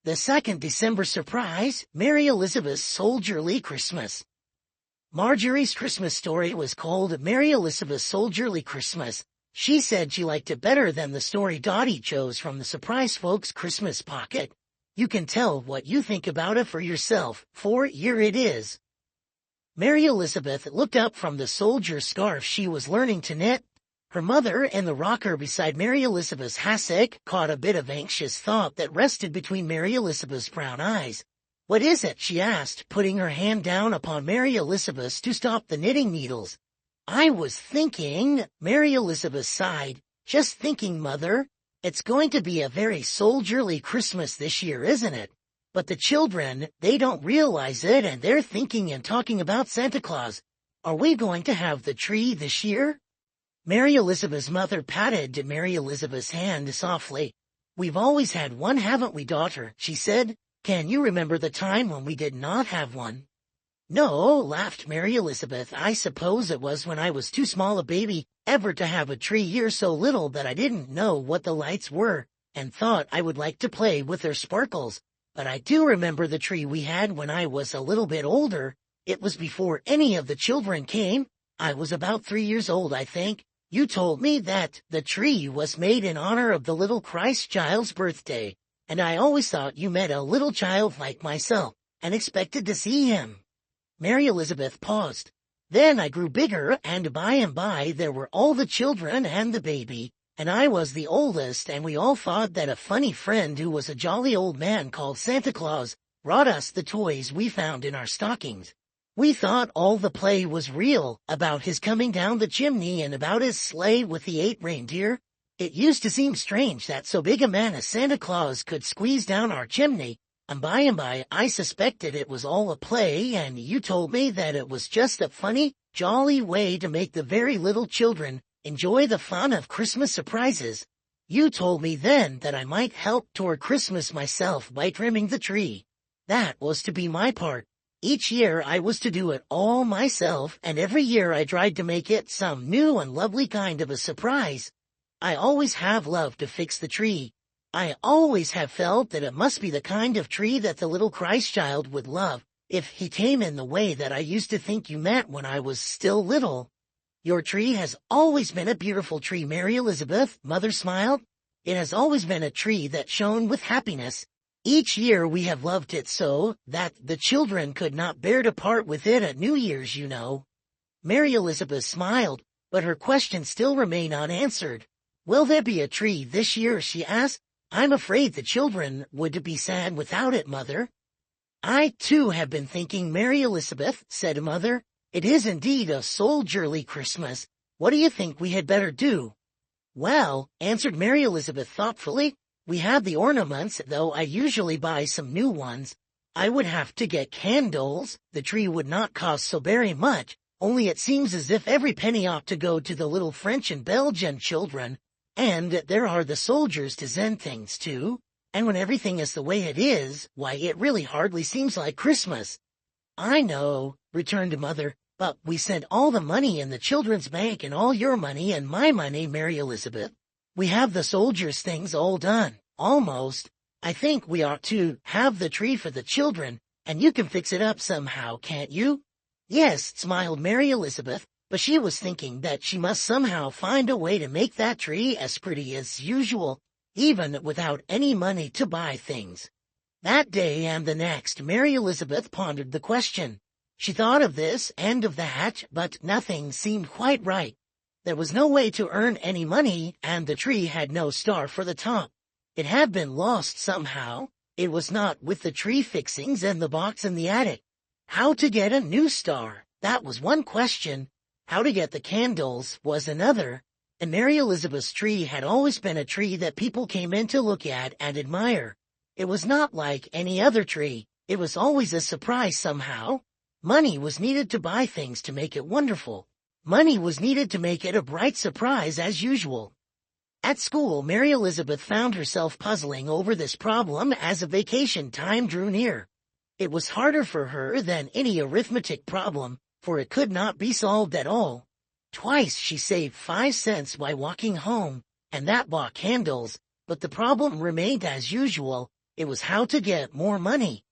The second December surprise, Mary Elizabeth's Soldierly Christmas. Marjorie's Christmas story was called Mary Elizabeth's Soldierly Christmas. She said she liked it better than the story Dottie chose from the Surprise Folks Christmas Pocket. You can tell what you think about it for yourself, for here it is. Mary Elizabeth looked up from the soldier scarf she was learning to knit. Her mother in the rocker beside Mary Elizabeth's hassock caught a bit of anxious thought that rested between Mary Elizabeth's brown eyes. "What is it?" she asked, putting her hand down upon Mary Elizabeth's to stop the knitting needles. "I was thinking," Mary Elizabeth sighed. "Just thinking, Mother. It's going to be a very soldierly Christmas this year, isn't it? But the children, they don't realize it, and they're thinking and talking about Santa Claus. Are we going to have the tree this year?" Mary Elizabeth's mother patted Mary Elizabeth's hand softly. "We've always had one, haven't we, daughter?" she said. "Can you remember the time when we did not have one?" "No," laughed Mary Elizabeth. "I suppose it was when I was too small a baby ever to have a tree here, so little that I didn't know what the lights were and thought I would like to play with their sparkles. But I do remember the tree we had when I was a little bit older. It was before any of the children came. I was about 3 years old, I think. You told me that the tree was made in honor of the little Christ child's birthday, and I always thought you meant a little child like myself and expected to see him." Mary Elizabeth paused. "Then I grew bigger, and by there were all the children and the baby, and I was the oldest, and we all thought that a funny friend who was a jolly old man called Santa Claus brought us the toys we found in our stockings. We thought all the play was real, about his coming down the chimney and about his sleigh with the 8 reindeer. It used to seem strange that so big a man as Santa Claus could squeeze down our chimney, and by I suspected it was all a play, and you told me that it was just a funny, jolly way to make the very little children enjoy the fun of Christmas surprises. You told me then that I might help toward Christmas myself by trimming the tree. That was to be my part. Each year I was to do it all myself, and every year I tried to make it some new and lovely kind of a surprise. I always have loved to fix the tree. I always have felt that it must be the kind of tree that the little Christ child would love, if he came in the way that I used to think you meant when I was still little." "Your tree has always been a beautiful tree, Mary Elizabeth," Mother smiled. "It has always been a tree that shone with happiness. Each year we have loved it so that the children could not bear to part with it at New Year's, you know." Mary Elizabeth smiled, but her question still remained unanswered. "Will there be a tree this year?" she asked. "I'm afraid the children would be sad without it, Mother." "I, too, have been thinking, Mary Elizabeth," said Mother. "It is indeed a soldierly Christmas. What do you think we had better do?" "Well," answered Mary Elizabeth thoughtfully, "we have the ornaments, though I usually buy some new ones. I would have to get candles. The tree would not cost so very much, only it seems as if every penny ought to go to the little French and Belgian children. And there are the soldiers to send things to, and when everything is the way it is, why, it really hardly seems like Christmas." "I know," returned Mother, "but we sent all the money in the children's bank and all your money and my money, Mary Elizabeth. We have the soldiers' things all done, almost. I think we ought to have the tree for the children, and you can fix it up somehow, can't you?" "Yes," smiled Mary Elizabeth, but she was thinking that she must somehow find a way to make that tree as pretty as usual, even without any money to buy things. That day and the next, Mary Elizabeth pondered the question. She thought of this and of that, but nothing seemed quite right. There was no way to earn any money, and the tree had no star for the top. It had been lost somehow. It was not with the tree fixings and the box in the attic. How to get a new star? That was one question. How to get the candles was another. And Mary Elizabeth's tree had always been a tree that people came in to look at and admire. It was not like any other tree. It was always a surprise somehow. Money was needed to buy things to make it wonderful. Money was needed to make it a bright surprise as usual. At school, Mary Elizabeth found herself puzzling over this problem as a vacation time drew near. It was harder for her than any arithmetic problem, for it could not be solved at all. Twice she saved 5 cents by walking home, and that bought candles, but the problem remained as usual. It was how to get more money.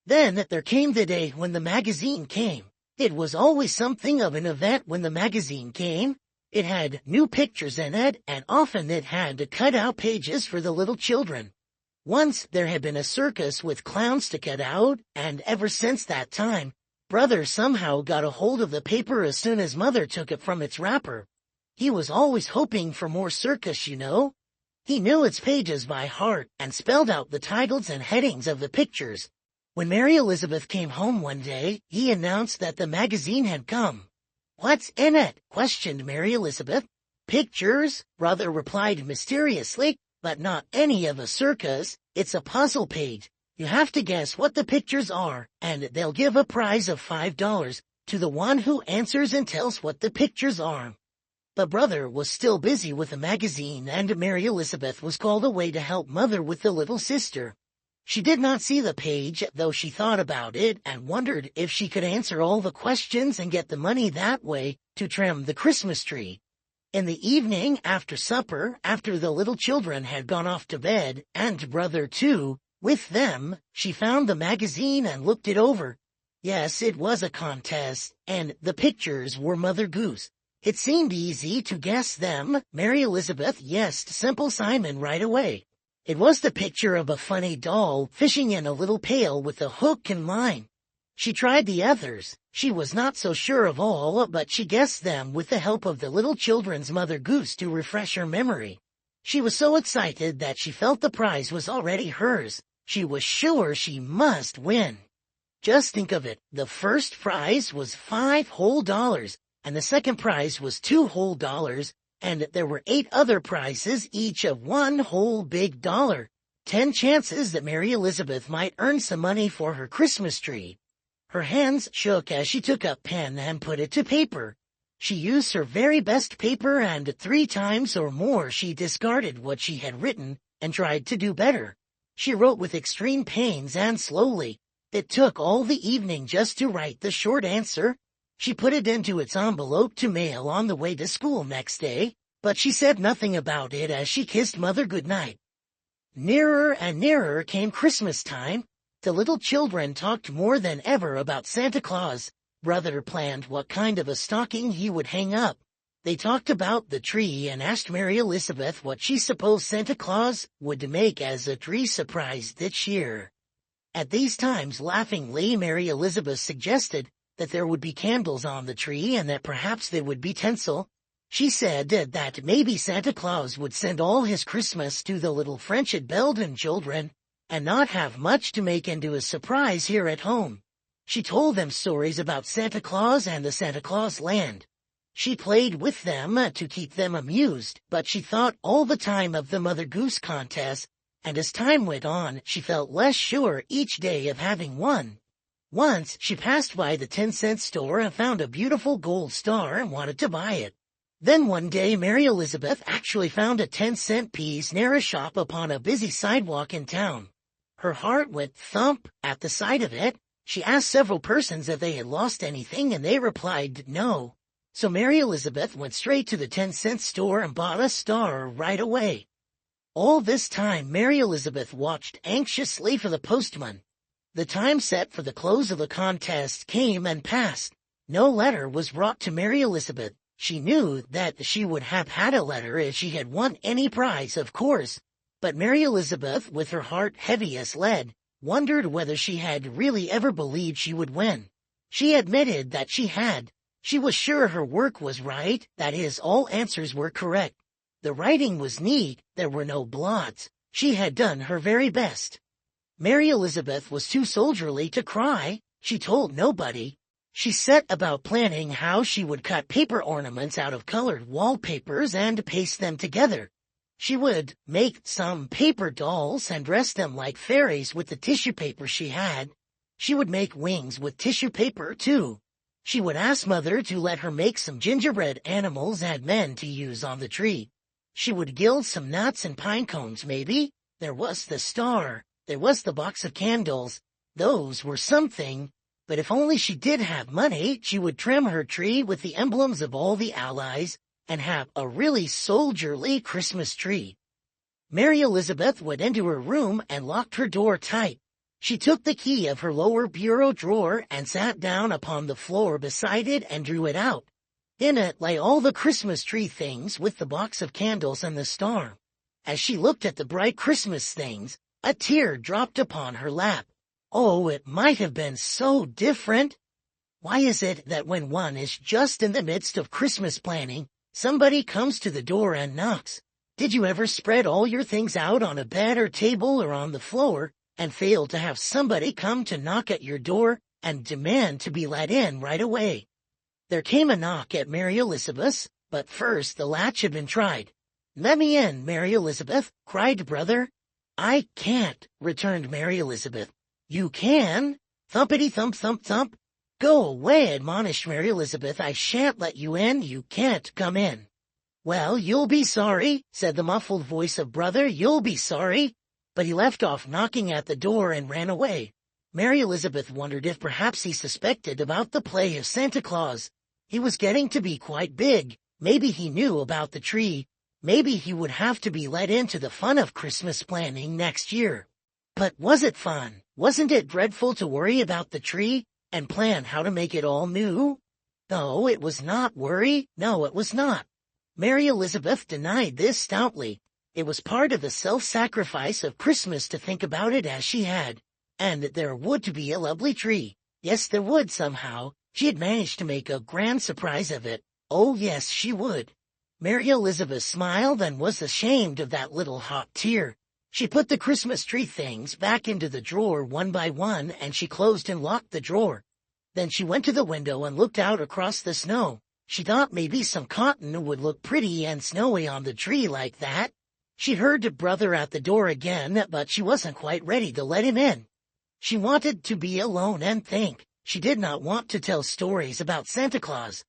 Then there came the day when the magazine came. It was always something of an event when the magazine came. It had new pictures in it, and often it had to cut out pages for the little children. Once there had been a circus with clowns to cut out, and ever since that time, Brother somehow got a hold of the paper as soon as Mother took it from its wrapper. He was always hoping for more circus, you know. He knew its pages by heart and spelled out the titles and headings of the pictures. When Mary Elizabeth came home one day, he announced that the magazine had come. "What's in it?" questioned Mary Elizabeth. "Pictures," Brother replied mysteriously, "but not any of a circus. It's a puzzle page. You have to guess what the pictures are, and they'll give a prize of $5 to the one who answers and tells what the pictures are." But Brother was still busy with the magazine, and Mary Elizabeth was called away to help Mother with the little sister. She did not see the page, though she thought about it and wondered if she could answer all the questions and get the money that way to trim the Christmas tree. In the evening, after supper, after the little children had gone off to bed, and Brother too, with them, she found the magazine and looked it over. Yes, it was a contest, and the pictures were Mother Goose. It seemed easy to guess them. Mary Elizabeth guessed Simple Simon right away. It was the picture of a funny doll fishing in a little pail with a hook and line. She tried the others. She was not so sure of all, but she guessed them with the help of the little children's Mother Goose to refresh her memory. She was so excited that she felt the prize was already hers. She was sure she must win. Just think of it. The first prize was $5 whole, and the second prize was $2 whole, and there were 8 other prizes, each of $1 whole big dollar. 10 chances that Mary Elizabeth might earn some money for her Christmas tree. Her hands shook as she took up pen and put it to paper. She used her very best paper, and 3 times or more she discarded what she had written and tried to do better. She wrote with extreme pains and slowly. It took all the evening just to write the short answer. She put it into its envelope to mail on the way to school next day, but she said nothing about it as she kissed Mother goodnight. Nearer and nearer came Christmas time. The little children talked more than ever about Santa Claus. Brother planned what kind of a stocking he would hang up. They talked about the tree and asked Mary Elizabeth what she supposed Santa Claus would make as a tree surprise this year. At these times, laughingly, Mary Elizabeth suggested that there would be candles on the tree and that perhaps they would be tinsel. She said that maybe Santa Claus would send all his Christmas to the little French and Belgian children and not have much to make into a surprise here at home. She told them stories about Santa Claus and the Santa Claus land. She played with them to keep them amused, but she thought all the time of the Mother Goose contest, and as time went on, she felt less sure each day of having won. Once, she passed by the 10-cent store and found a beautiful gold star and wanted to buy it. Then one day, Mary Elizabeth actually found a 10-cent piece near a shop upon a busy sidewalk in town. Her heart went thump at the sight of it. She asked several persons if they had lost anything, and they replied no. So Mary Elizabeth went straight to the 10-cent store and bought a star right away. All this time, Mary Elizabeth watched anxiously for the postman. The time set for the close of the contest came and passed. No letter was brought to Mary Elizabeth. She knew that she would have had a letter if she had won any prize, of course. But Mary Elizabeth, with her heart heavy as lead, wondered whether she had really ever believed she would win. She admitted that she had. She was sure her work was right, that is, all answers were correct. The writing was neat, there were no blots. She had done her very best. Mary Elizabeth was too soldierly to cry. She told nobody. She set about planning how she would cut paper ornaments out of colored wallpapers and paste them together. She would make some paper dolls and dress them like fairies with the tissue paper she had. She would make wings with tissue paper, too. She would ask Mother to let her make some gingerbread animals and men to use on the tree. She would gild some nuts and pine cones, maybe. There was the star. There was the box of candles. Those were something. But if only she did have money, she would trim her tree with the emblems of all the allies and have a really soldierly Christmas tree. Mary Elizabeth went into her room and locked her door tight. She took the key of her lower bureau drawer and sat down upon the floor beside it and drew it out. In it lay all the Christmas tree things with the box of candles and the star. As she looked at the bright Christmas things, a tear dropped upon her lap. Oh, it might have been so different. Why is it that when one is just in the midst of Christmas planning, somebody comes to the door and knocks? Did you ever spread all your things out on a bed or table or on the floor and fail to have somebody come to knock at your door and demand to be let in right away? There came a knock at Mary Elizabeth's, but first the latch had been tried. "Let me in, Mary Elizabeth," cried Brother. "I can't," returned Mary Elizabeth. "You can." Thumpity thump thump thump. "Go away," admonished Mary Elizabeth. "I shan't let you in. You can't come in." "Well, you'll be sorry," said the muffled voice of Brother. "You'll be sorry." But he left off knocking at the door and ran away. Mary Elizabeth wondered if perhaps he suspected about the play of Santa Claus. He was getting to be quite big. Maybe he knew about the tree. Maybe he would have to be let into the fun of Christmas planning next year. But was it fun? Wasn't it dreadful to worry about the tree and plan how to make it all new? No, it was not worry. No, it was not. Mary Elizabeth denied this stoutly. It was part of the self-sacrifice of Christmas to think about it as she had. And there would be a lovely tree. Yes, there would somehow. She had managed to make a grand surprise of it. Oh, yes, she would. Mary Elizabeth smiled and was ashamed of that little hot tear. She put the Christmas tree things back into the drawer one by one, and she closed and locked the drawer. Then she went to the window and looked out across the snow. She thought maybe some cotton would look pretty and snowy on the tree like that. She heard Brother at the door again, but she wasn't quite ready to let him in. She wanted to be alone and think. She did not want to tell stories about Santa Claus.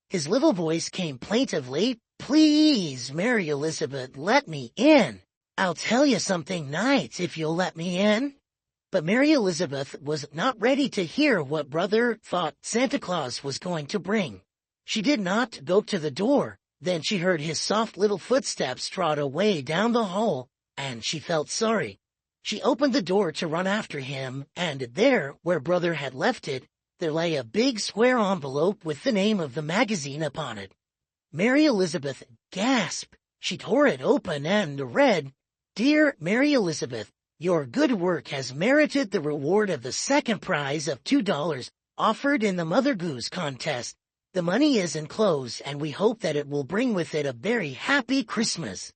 His little voice came plaintively. "Please, Mary Elizabeth, let me in. I'll tell you something nice if you'll let me in." But Mary Elizabeth was not ready to hear what Brother thought Santa Claus was going to bring. She did not go to the door. Then she heard his soft little footsteps trot away down the hall, and she felt sorry. She opened the door to run after him, and there, where Brother had left it, there lay a big square envelope with the name of the magazine upon it. Mary Elizabeth gasped. She tore it open and read, "Dear Mary Elizabeth, your good work has merited the reward of the second prize of $2 offered in the Mother Goose contest. The money is enclosed, and we hope that it will bring with it a very happy Christmas."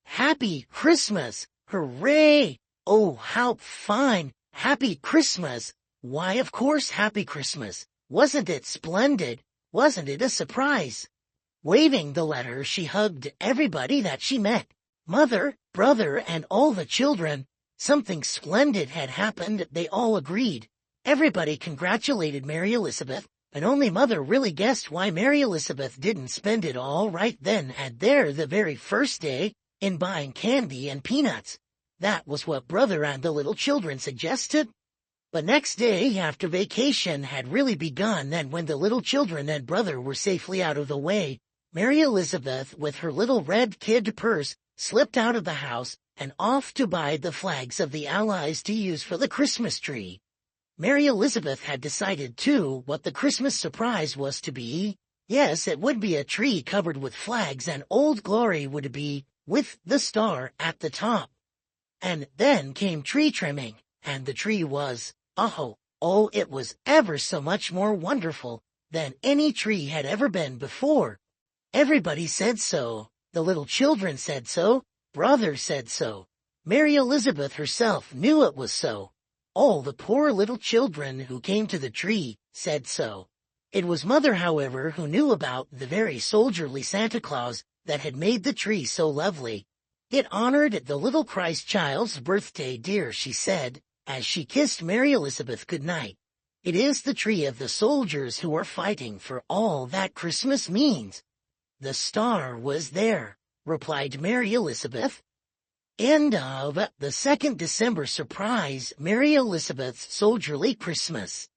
Happy Christmas! Hooray! Oh, how fine! Happy Christmas! Why, of course, Happy Christmas! Wasn't it splendid? Wasn't it a surprise? Waving the letter, she hugged everybody that she met. Mother, Brother, and all the children. Something splendid had happened, they all agreed. Everybody congratulated Mary Elizabeth, and only Mother really guessed why Mary Elizabeth didn't spend it all right then and there the very first day in buying candy and peanuts. That was what Brother and the little children suggested. But next day, after vacation had really begun, and when the little children and Brother were safely out of the way, Mary Elizabeth, with her little red kid purse, slipped out of the house and off to buy the flags of the Allies to use for the Christmas tree. Mary Elizabeth had decided, too, what the Christmas surprise was to be. Yes, it would be a tree covered with flags, and Old Glory would be with the star at the top. And then came tree trimming, and the tree was, it was ever so much more wonderful than any tree had ever been before. Everybody said so. The little children said so. Brother said so. Mary Elizabeth herself knew it was so. All the poor little children who came to the tree said so. It was Mother, however, who knew about the very soldierly Santa Claus that had made the tree so lovely. It honored the little Christ child's birthday, dear, she said, as she kissed Mary Elizabeth good night. It is the tree of the soldiers who are fighting for all that Christmas means. The star was there, replied Mary Elizabeth. End of the 2nd December surprise, Mary Elizabeth's Soldierly Christmas.